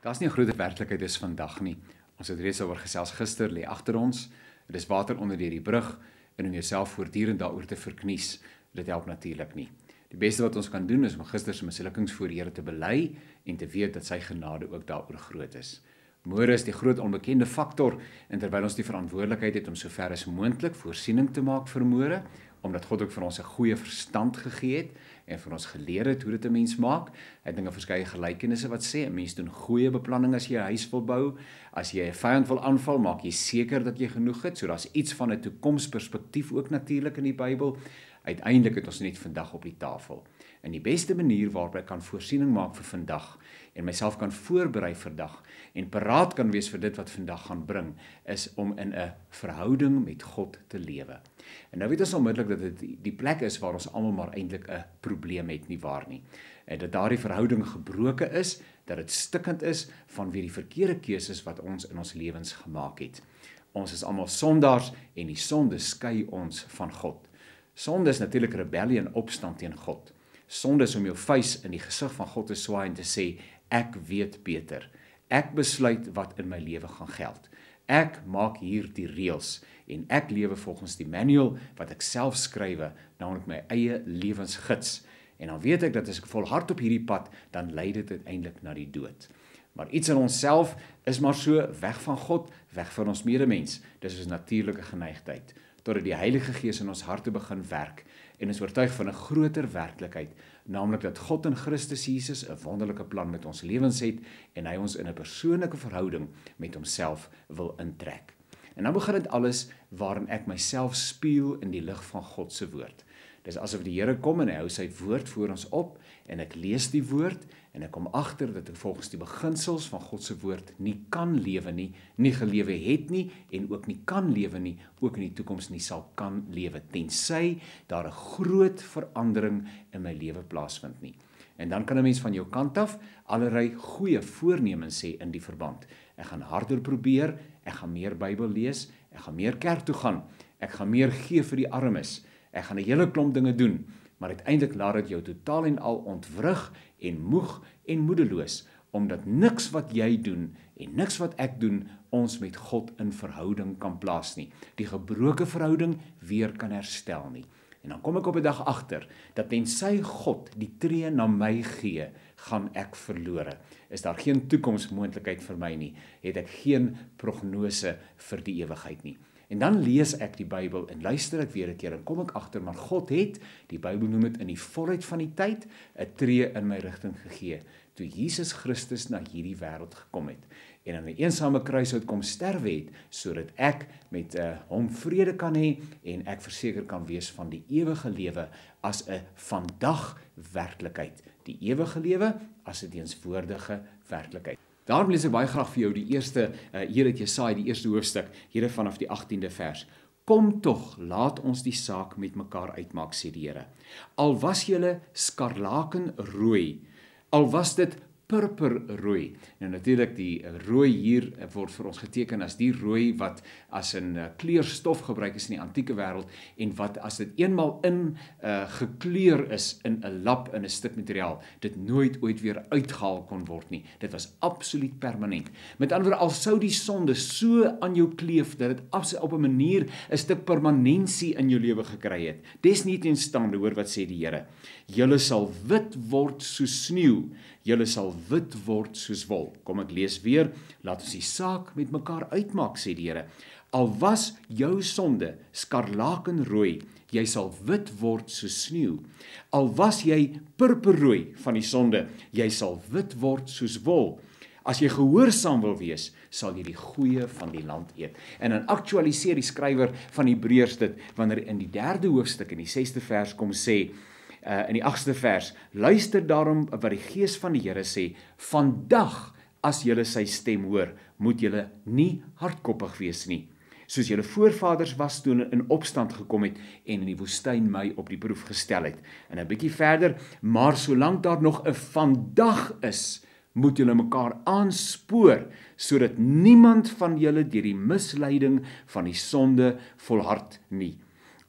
Daar's nie 'n groter werklikheid is vandag nie. Ons het reeds oor gesels gister, lê agter ons. Dit is water onder deur die brug en om jouself voortdurend daaroor te verknies, dit help natuurlik nie. Die beste wat ons kan doen is om gister se mislukkings voor die Here te bely en te weet dat sy genade ook daaroor groot is. Môre is die groot onbekende faktor en terwyl ons die verantwoordelikheid het om sover as moontlik voorsiening te maak vir môre, omdat God ook vir ons 'n goeie verstand gegee het en vir ons geleer het hoe dit 'n mens maak. Ek dink 'n verskeie gelykenisse wat sê 'n mens doen goeie beplanning as jy 'n huis wil bou. As jy 'n vyand wil aanval, maak jy seker dat jy genoeg het. So daar's iets van 'n toekomsperspektief ook natuurlik in die Bybel. Uiteindelik het ons net vandag op die tafel. En die beste manier waarop ek kan voorsiening maak vir vandag en myself kan voorberei vir dag en paraat kan wees vir dit wat vandag gaan bring, is om in 'n verhouding met God te lewe. En nou weet ons onmiddellik dat dit die plek is waar ons almal maar eintlik 'n probleem het, nie waar nie. En dat daardie verhouding gebroken is, dat dit stikkend is vanweë die verkeerde keuses wat ons in ons lewens gemaak het. Ons is almal sondaars en die sonde skei ons van God. Sonde is natuurlik rebellie en opstand teen God. Sonde is om jou vuis in die gesig van God te swaai en te sê, ek weet beter. Ek besluit wat in my lewe gaan geld. Ek maak hier die reëls en ek lewe volgens die manual wat ek self skrywe, naamlik my eie lewensgids. En dan weet ek dat as ek volhard op hierdie pad, dan lei dit uiteindelik na die dood. Maar iets in onsself is maar so weg van God, weg van ons medemens. Dis ons natuurlike geneigtheid. Totdat die Heilige Gees in ons harte begin werk en ons oortuig van 'n groter werklikheid, naamlik dat God in Christus Jesus 'n wonderlike plan met ons lewens het en hy ons in 'n persoonlike verhouding met homself wil intrek. En dan begin dit alles waarin ek myself spieël in die lig van God se woord. Dis asof die Here kom en hy hou sy woord voor ons op en ek lees die woord en ek kom agter dat ek volgens die beginsels van God se woord nie kan lewe nie, nie gelewe het nie en ook nie kan lewe nie, ook in die toekoms nie sal kan lewe, tensy daar 'n groot verandering in my lewe plaasvind nie. En dan kan 'n mens van jou kant af allerlei goeie voornemens sê in die verband. Ek gaan harder probeer, ek gaan meer Bybel lees, ek gaan meer kerk toe gaan, ek gaan meer gee vir die armes, ek gaan 'n hele klomp dinge doen, maar uiteindelik laat dit jou totaal en al ontwrig en moeg en moedeloos, omdat niks wat jy doen en niks wat ek doen ons met God in verhouding kan plaas nie. Die gebroke verhouding weer kan herstel nie. En dan kom ek op 'n dag agter, dat tensy God die tree na my gee, gaan ek verlore. Is daar geen toekomsmoontlikheid vir my nie, het ek geen prognose vir die ewigheid nie. En dan lees ek die Bybel en luister ek weer 'n keer en kom ek agter, maar God het, die Bybel noem dit in die volheid van die tyd, 'n tree in my rigting gegee, toe Jesus Christus na hierdie wêreld gekom het en aan 'n eensame kruishout kom sterwe het, sodat ek met hom vrede kan hê en ek verseker kan wees van die ewige lewe as 'n vandag werklikheid. Die ewige lewe as 'n teenswoordige werklikheid. Daarom lees ek baie graag vir jou die eerste, hier uit Jesaja, die eerste hoofstuk, hier vanaf die 18de vers. Kom tog, laat ons die saak met mekaar uitmaak, sê die Here. Al was julle skarlakenrooi, al was dit purperrooi. Nou natuurlik die rooi hier word vir ons geteken as die rooi wat as 'n kleurstof gebruik is in die antieke wêreld en wat as dit eenmaal in gekleur is in 'n lap in 'n stuk materiaal, dit nooit ooit weer uitgehaal kon word nie. Dit was absoluut permanent. Met ander woorde, al sou die sonde so aan jou kleef dat dit op 'n manier 'n stuk permanensie in jou lewe gekry het. Desniettenstaande, hoor wat sê die Here. Julle sal wit word soos sneeu. Julle sal wit word soos wol. Kom ek lees weer, laat ons die saak met mekaar uitmaak, sê die Here. Al was jou sonde skarlakenrooi, jy sal wit word soos sneeu. Al was jy purperrooi van die sonde, jy sal wit word soos wol. As jy gehoorsaam wil wees, sal jy die goeie van die land eet. En dan aktualiseer die skrywer van Hebreërs dit, wanneer in die 3de hoofstuk in die 6de vers kom sê, in die 8ste vers, luister daarom wat die Gees van die Here sê, vandag as julle sy stem hoor, moet julle nie hardkoppig wees nie, soos julle voorvaders was toe hulle in opstand gekom het en in die woestyn my op die proef gestel het. En 'n bietjie verder, maar solank daar nog 'n vandag is, moet julle mekaar aanspoor, sodat niemand van julle deur die misleiding van die sonde volhard nie.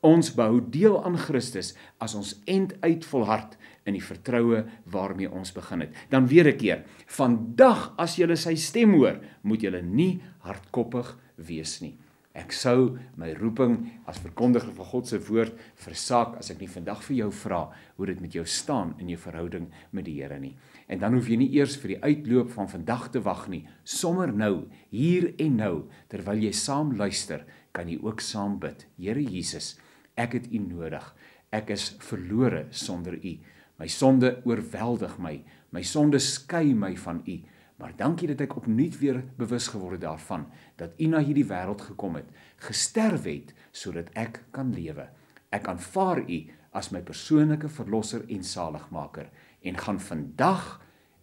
Ons behou deel aan Christus as ons end uit volhard in die vertroue waarmee ons begin het. Dan weer 'n keer, vandag as julle sy stem hoor, moet julle nie hardkoppig wees nie. Ek sou my roeping as verkondiger van God se woord versaak as ek nie vandag vir jou vra hoe dit met jou staan in jou verhouding met die Here nie. En dan hoef jy nie eers vir die uitloop van vandag te wag nie. Sommer nou, hier en nou, terwyl jy saam luister, kan jy ook saam bid. Here Jesus, ek het U nodig. Ek is verlore sonder U. My sonde oorweldig my. My sonde skei my van U. Maar dankie dat ek opnuut weer bewus geword daarvan, dat U na hierdie wêreld gekom het, gesterf het, sodat ek kan lewe. Ek aanvaar U as my persoonlike verlosser en saligmaker, en gaan vandag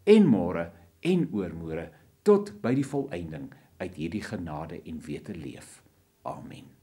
en môre en oormôre tot by die volëinding uit hierdie genade en wete leef. Amen.